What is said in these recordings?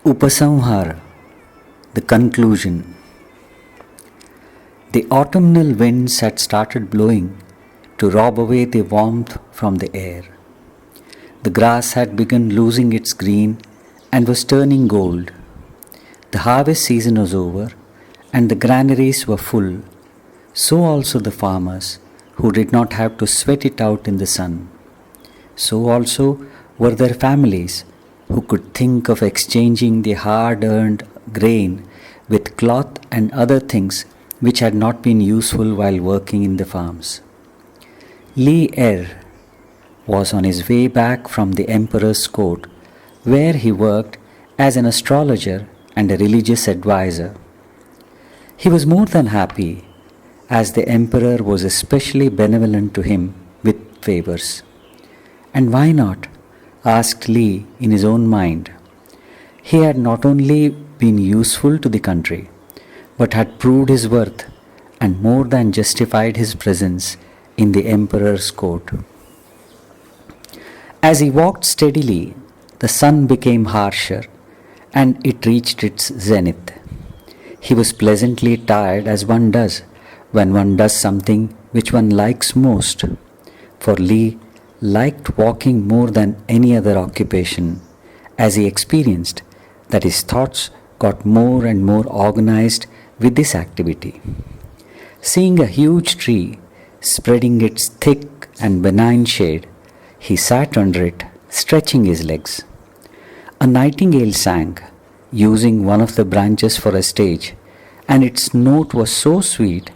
Upasamhara, the conclusion. The autumnal winds had started blowing to rob away the warmth from the air. The grass had begun losing its green and was turning gold. The harvest season was over and the granaries were full, so also the farmers who did not have to sweat it out in the sun. So also were their families who could think of exchanging the hard-earned grain with cloth and other things which had not been useful while working in the farms. Li Er was on his way back from the emperor's court, where he worked as an astrologer and a religious advisor. He was more than happy, as the emperor was especially benevolent to him with favors. And why not? Asked Li in his own mind. He had not only been useful to the country, but had proved his worth and more than justified his presence in the emperor's court. As he walked steadily, the sun became harsher and it reached its zenith. He was pleasantly tired, as one does when one does something which one likes most, for Li liked walking more than any other occupation, as he experienced that his thoughts got more and more organized with this activity. Seeing a huge tree spreading its thick and benign shade, he sat under it, stretching his legs. A nightingale sang, using one of the branches for a stage, and its note was so sweet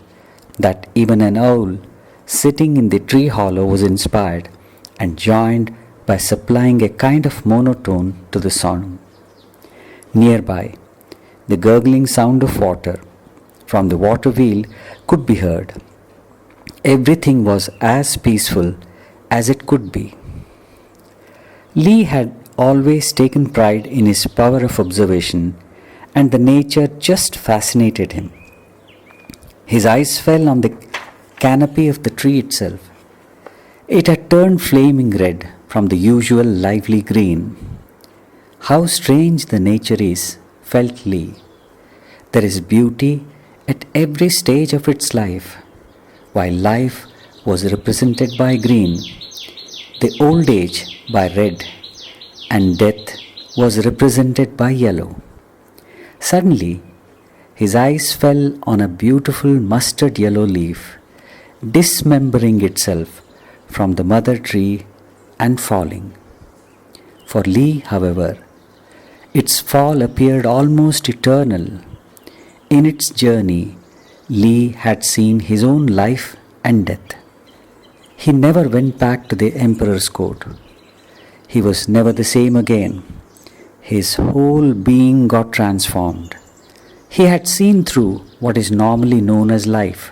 that even an owl sitting in the tree hollow was inspired and joined by supplying a kind of monotone to the song. Nearby, the gurgling sound of water from the water wheel could be heard. Everything was as peaceful as it could be. Li had always taken pride in his power of observation, and the nature just fascinated him. His eyes fell on the canopy of the tree itself. It had turned flaming red from the usual lively green. How strange the nature is, felt Li. There is beauty at every stage of its life. While life was represented by green, the old age by red, and death was represented by yellow. Suddenly, his eyes fell on a beautiful mustard yellow leaf, dismembering itself from the mother tree and falling. For Li, however, its fall appeared almost eternal. In its journey, Li had seen his own life and death. He never went back to the emperor's court. He was never the same again. His whole being got transformed. He had seen through what is normally known as life.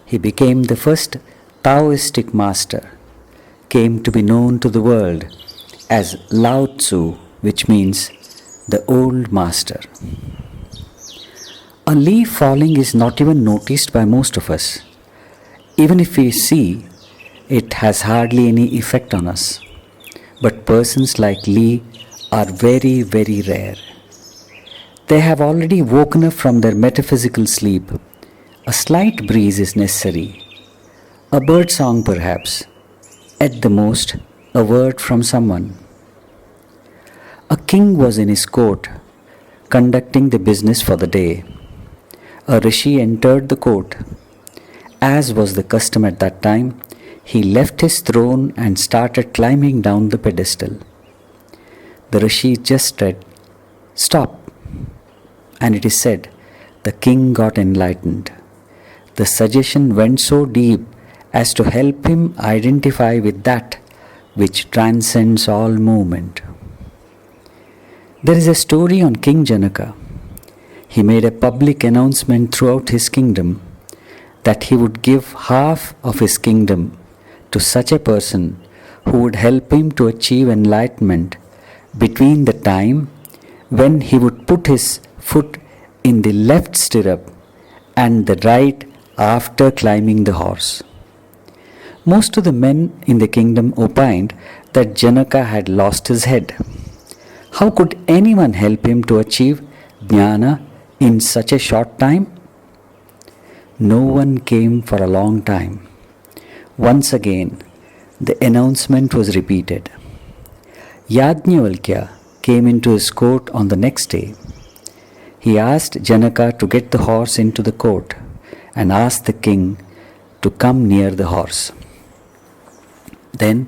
He became the first Taoistic master, came to be known to the world as Lao Tzu, which means the old master. A leaf falling is not even noticed by most of us. Even if we see, it has hardly any effect on us. But persons like Li are very, very rare. They have already woken up from their metaphysical sleep. A slight breeze is necessary. A bird song perhaps. At the most, a word from someone. A king was in his court, conducting the business for the day. A rishi entered the court. As was the custom at that time, he left his throne and started climbing down the pedestal. The rishi just said, "Stop." And it is said, the king got enlightened. The suggestion went so deep as to help him identify with that which transcends all movement. There is a story on King Janaka. He made a public announcement throughout his kingdom that he would give half of his kingdom to such a person who would help him to achieve enlightenment between the time when he would put his foot in the left stirrup and the right after climbing the horse. Most of the men in the kingdom opined that Janaka had lost his head. How could anyone help him to achieve jnana in such a short time? No one came for a long time. Once again, the announcement was repeated. Yajnavalkya came into his court on the next day. He asked Janaka to get the horse into the court and asked the king to come near the horse. Then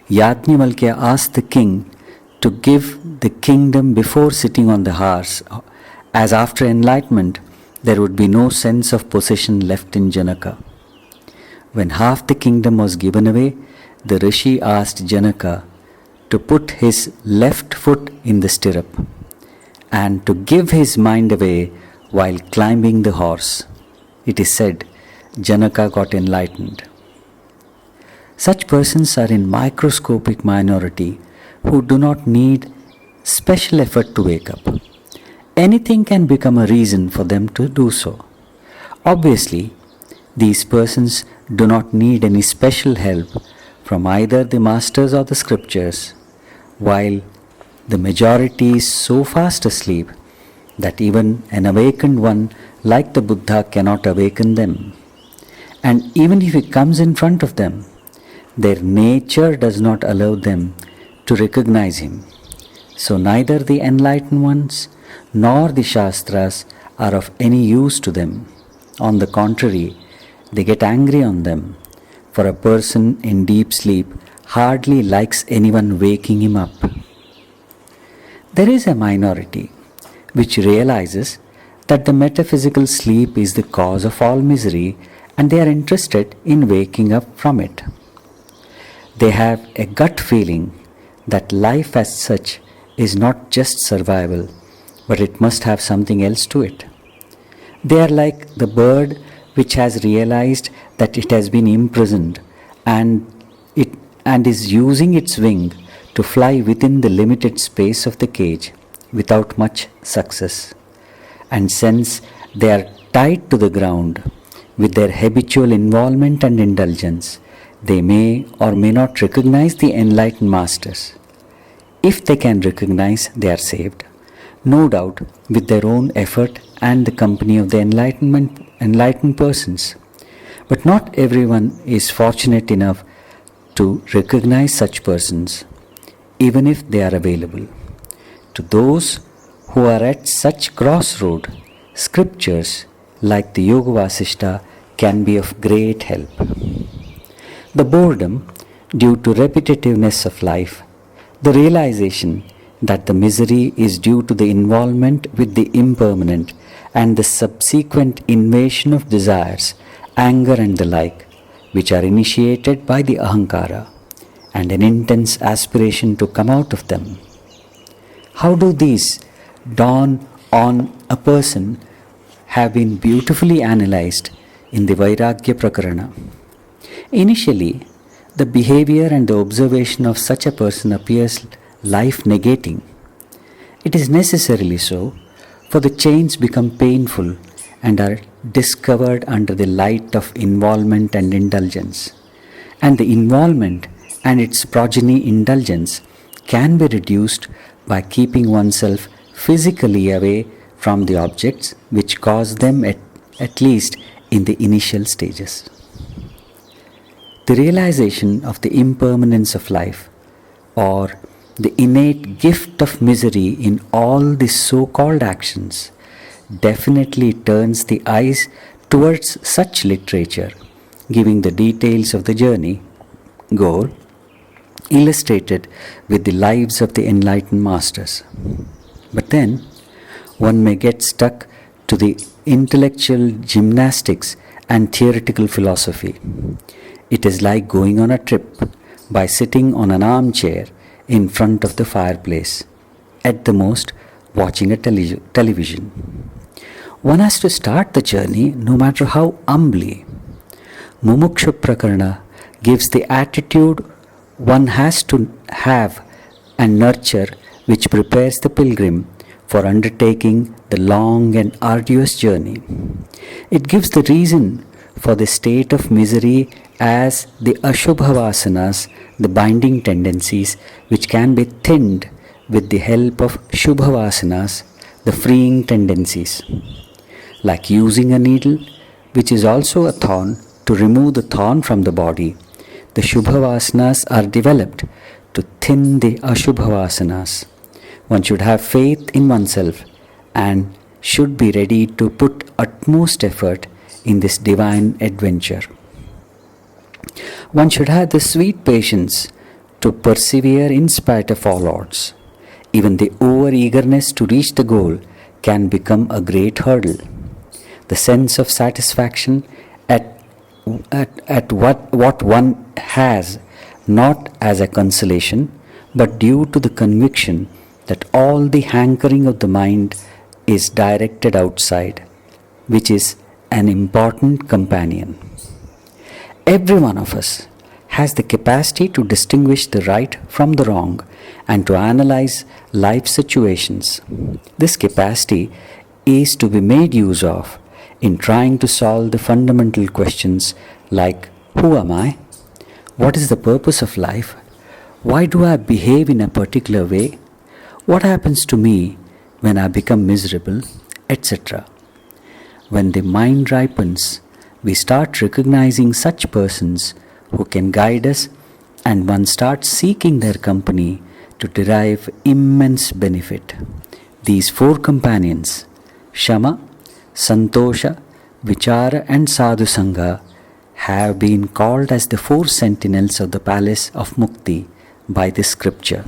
Yajnavalkya asked the king to give the kingdom before sitting on the horse, as after enlightenment there would be no sense of possession left in Janaka. When half the kingdom was given away, the rishi asked Janaka to put his left foot in the stirrup and to give his mind away while climbing the horse. It is said Janaka got enlightened. Such persons are in microscopic minority who do not need special effort to wake up. Anything can become a reason for them to do so. Obviously, these persons do not need any special help from either the masters or the scriptures, while the majority is so fast asleep that even an awakened one like the Buddha cannot awaken them. And even if he comes in front of them, their nature does not allow them to recognize him. So neither the enlightened ones nor the Shastras are of any use to them. On the contrary, they get angry on them, for a person in deep sleep hardly likes anyone waking him up. There is a minority which realizes that the metaphysical sleep is the cause of all misery and they are interested in waking up from it. They have a gut feeling that life as such is not just survival, but it must have something else to it. They are like the bird which has realized that it has been imprisoned and is using its wing to fly within the limited space of the cage without much success. And since they are tied to the ground with their habitual involvement and indulgence, they may or may not recognize the enlightened masters. If they can recognize, they are saved, no doubt with their own effort and the company of the enlightened persons. But not everyone is fortunate enough to recognize such persons, even if they are available. To those who are at such crossroad, scriptures like the Yoga Vasishta can be of great help. The boredom due to repetitiveness of life, the realization that the misery is due to the involvement with the impermanent and the subsequent invasion of desires, anger and the like, which are initiated by the ahankara, and an intense aspiration to come out of them. How do these dawn on a person have been beautifully analyzed in the Vairagya Prakarana. Initially, the behavior and the observation of such a person appears life-negating. It is necessarily so, for the chains become painful and are discovered under the light of involvement and indulgence. And the involvement and its progeny indulgence can be reduced by keeping oneself physically away from the objects which cause them at least in the initial stages. The realization of the impermanence of life, or the innate gift of misery in all the so-called actions, definitely turns the eyes towards such literature, giving the details of the journey, goal, illustrated with the lives of the enlightened masters. But then, one may get stuck to the intellectual gymnastics and theoretical philosophy. It is like going on a trip by sitting on an armchair in front of the fireplace, at the most watching a television. One has to start the journey no matter how humbly. Mumuksha Prakarana gives the attitude one has to have and nurture which prepares the pilgrim for undertaking the long and arduous journey. It gives the reason for the state of misery as the Ashubha Vasanas, the binding tendencies which can be thinned with the help of Shubhavasanas, the freeing tendencies, like using a needle, which is also a thorn, to remove the thorn from the body. The Shubhavasanas are developed to thin the Ashubhavasanas. One should have faith in oneself and should be ready to put utmost effort in this divine adventure. One should have the sweet patience to persevere in spite of all odds. Even the over-eagerness to reach the goal can become a great hurdle. The sense of satisfaction at what one has, not as a consolation, but due to the conviction that all the hankering of the mind is directed outside, which is an important companion. Every one of us has the capacity to distinguish the right from the wrong and to analyze life situations. This capacity is to be made use of in trying to solve the fundamental questions like, who am I? What is the purpose of life? Why do I behave in a particular way? What happens to me when I become miserable, etc. When the mind ripens, we start recognizing such persons who can guide us, and one starts seeking their company to derive immense benefit. These four companions, Shama, Santosha, Vichara and Sadhu Sangha, have been called as the four sentinels of the palace of Mukti by this scripture.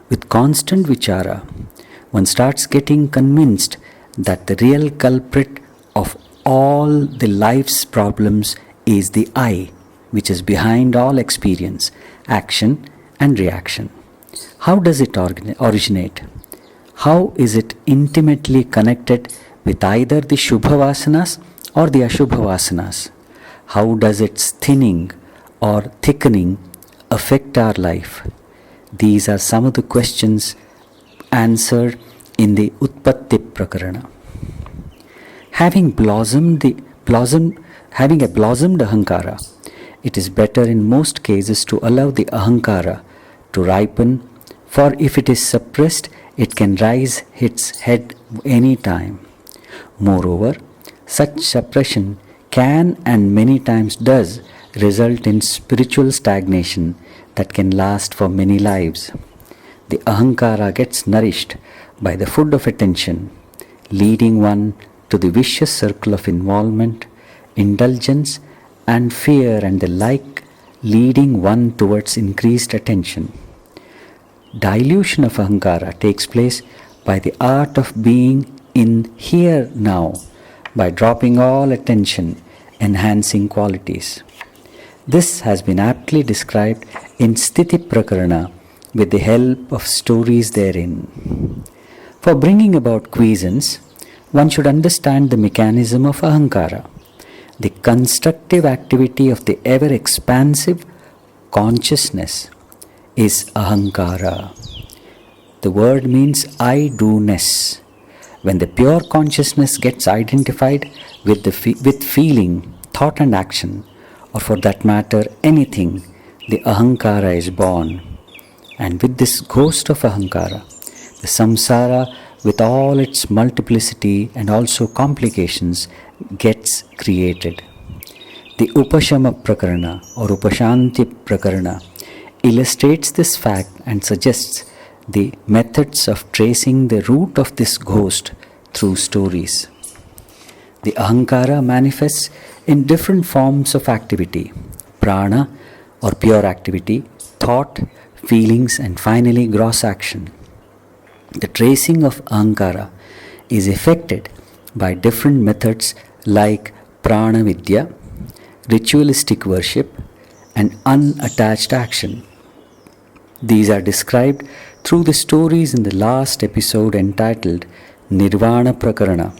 With constant Vichara, one starts getting convinced that the real culprit of all the life's problems is the I, which is behind all experience, action and reaction. How does it originate? How is it intimately connected with either the Shubhavasanas or the Ashubhavasanas? How does its thinning or thickening affect our life? These are some of the questions answered in the Utpatti Prakarana. Having a blossomed ahankara, it is better in most cases to allow the ahankara to ripen, for if it is suppressed, it can raise its head any time. Moreover, such suppression can and many times does result in spiritual stagnation that can last for many lives. The ahankara gets nourished by the food of attention, leading one to the vicious circle of involvement, indulgence, and fear and the like, leading one towards increased attention. Dilution of ahankara takes place by the art of being in here now, by dropping all attention, enhancing qualities. This has been aptly described in Sthiti Prakarana with the help of stories therein. For bringing about quiescence, one should understand the mechanism of ahankara, the constructive activity of the ever-expansive consciousness is ahankara. The word means I-do-ness. When the pure consciousness gets identified with feeling, thought and action, or for that matter anything, the ahankara is born. And with this ghost of ahankara, the samsara with all its multiplicity and also complications gets created. The Upashama Prakarana or Upashanti Prakarana illustrates this fact and suggests the methods of tracing the root of this ghost through stories. The ahankara manifests in different forms of activity: prana or pure activity, thought, feelings, and finally gross action. The tracing of ahankara is effected by different methods like prana vidya, ritualistic worship, and unattached action. These are described through the stories in the last episode entitled Nirvana Prakarana.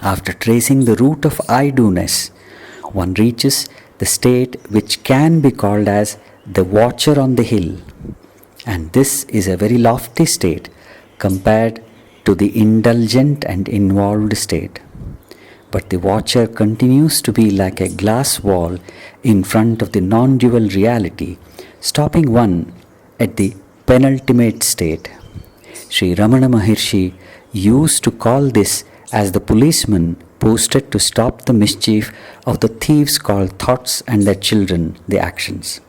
After tracing the root of I-do-ness, one reaches the state which can be called as the watcher on the hill. And this is a very lofty state compared to the indulgent and involved state. But the watcher continues to be like a glass wall in front of the non-dual reality, stopping one at the penultimate state. Sri Ramana Maharshi used to call this as the policeman posted to stop the mischief of the thieves called thoughts and their children, the actions.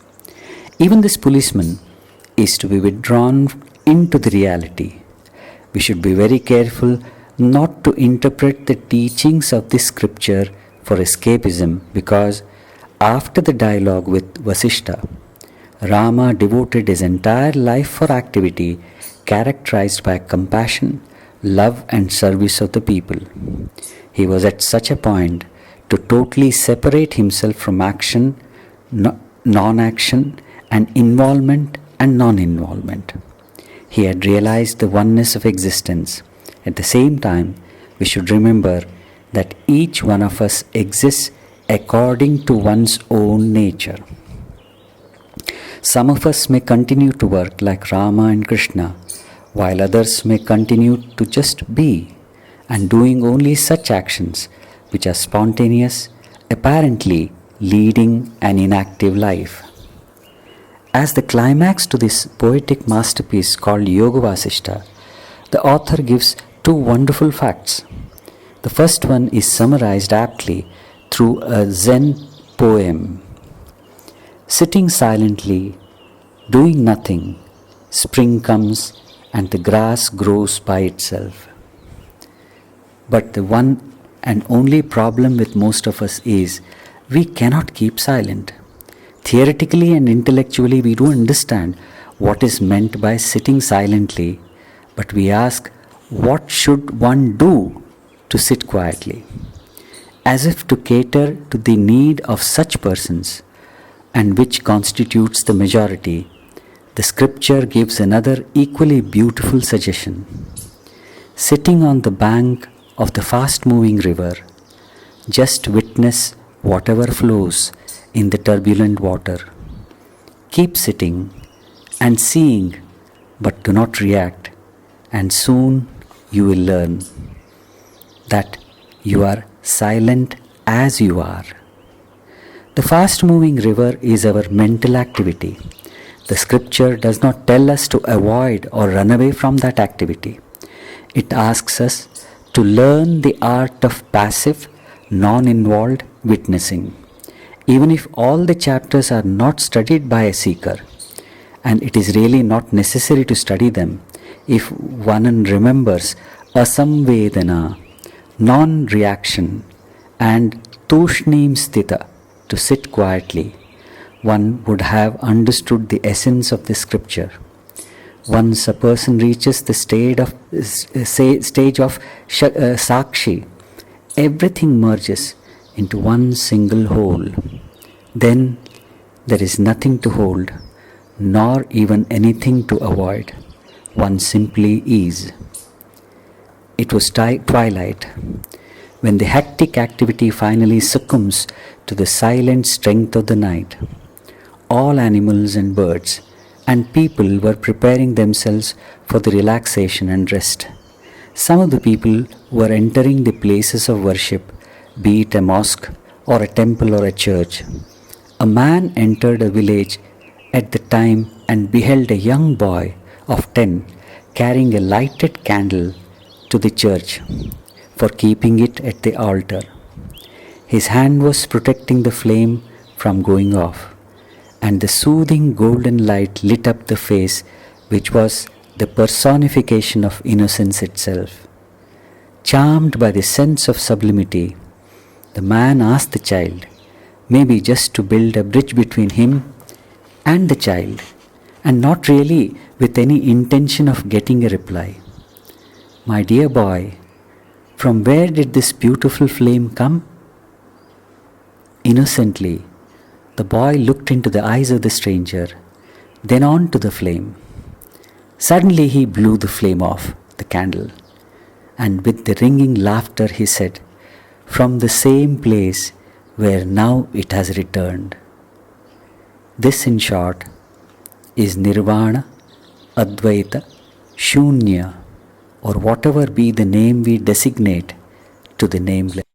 Even this policeman is to be withdrawn into the reality. We should be very careful not to interpret the teachings of this scripture for escapism, because after the dialogue with Vasishtha, Rama devoted his entire life for activity characterized by compassion, love and service of the people. He was at such a point to totally separate himself from action, non-action, and involvement and non-involvement. He had realized the oneness of existence. At the same time, we should remember that each one of us exists according to one's own nature. Some of us may continue to work like Rama and Krishna, while others may continue to just be and doing only such actions which are spontaneous, apparently leading an inactive life. As the climax to this poetic masterpiece called Yoga Vasishtha, the author gives two wonderful facts. The first one is summarized aptly through a Zen poem. Sitting silently, doing nothing, spring comes and the grass grows by itself. But the one and only problem with most of us is we cannot keep silent. Theoretically and intellectually, we do understand what is meant by sitting silently, but we ask, what should one do to sit quietly? As if to cater to the need of such persons, and which constitutes the majority, the scripture gives another equally beautiful suggestion. Sitting on the bank of the fast-moving river, just witness whatever flows in the turbulent water. Keep sitting and seeing, but do not react, and soon you will learn that you are silent as you are. The fast-moving river is our mental activity. The scripture does not tell us to avoid or run away from that activity. It asks us to learn the art of passive, non-involved witnessing. Even if all the chapters are not studied by a seeker, and it is really not necessary to study them, if one remembers asamvedana, non-reaction, and tushnim sthita, to sit quietly, one would have understood the essence of the scripture. Once a person reaches the stage of sakshi, everything merges into one single whole. Then there is nothing to hold, nor even anything to avoid. One simply is. It was twilight, when the hectic activity finally succumbs to the silent strength of the night. All animals and birds and people were preparing themselves for the relaxation and rest. Some of the people were entering the places of worship, be it a mosque or a temple or a church. A man entered a village at the time and beheld a young boy of 10 carrying a lighted candle to the church for keeping it at the altar. His hand was protecting the flame from going off, and the soothing golden light lit up the face, which was the personification of innocence itself. Charmed by the sense of sublimity, the man asked the child, maybe just to build a bridge between him and the child, and not really with any intention of getting a reply, "My dear boy, from where did this beautiful flame come?" Innocently, the boy looked into the eyes of the stranger, then on to the flame. Suddenly he blew the flame off the candle, and with the ringing laughter he said, "From the same place where now it has returned." This, in short, is Nirvana, Advaita, Shunya, or whatever be the name we designate to the nameless.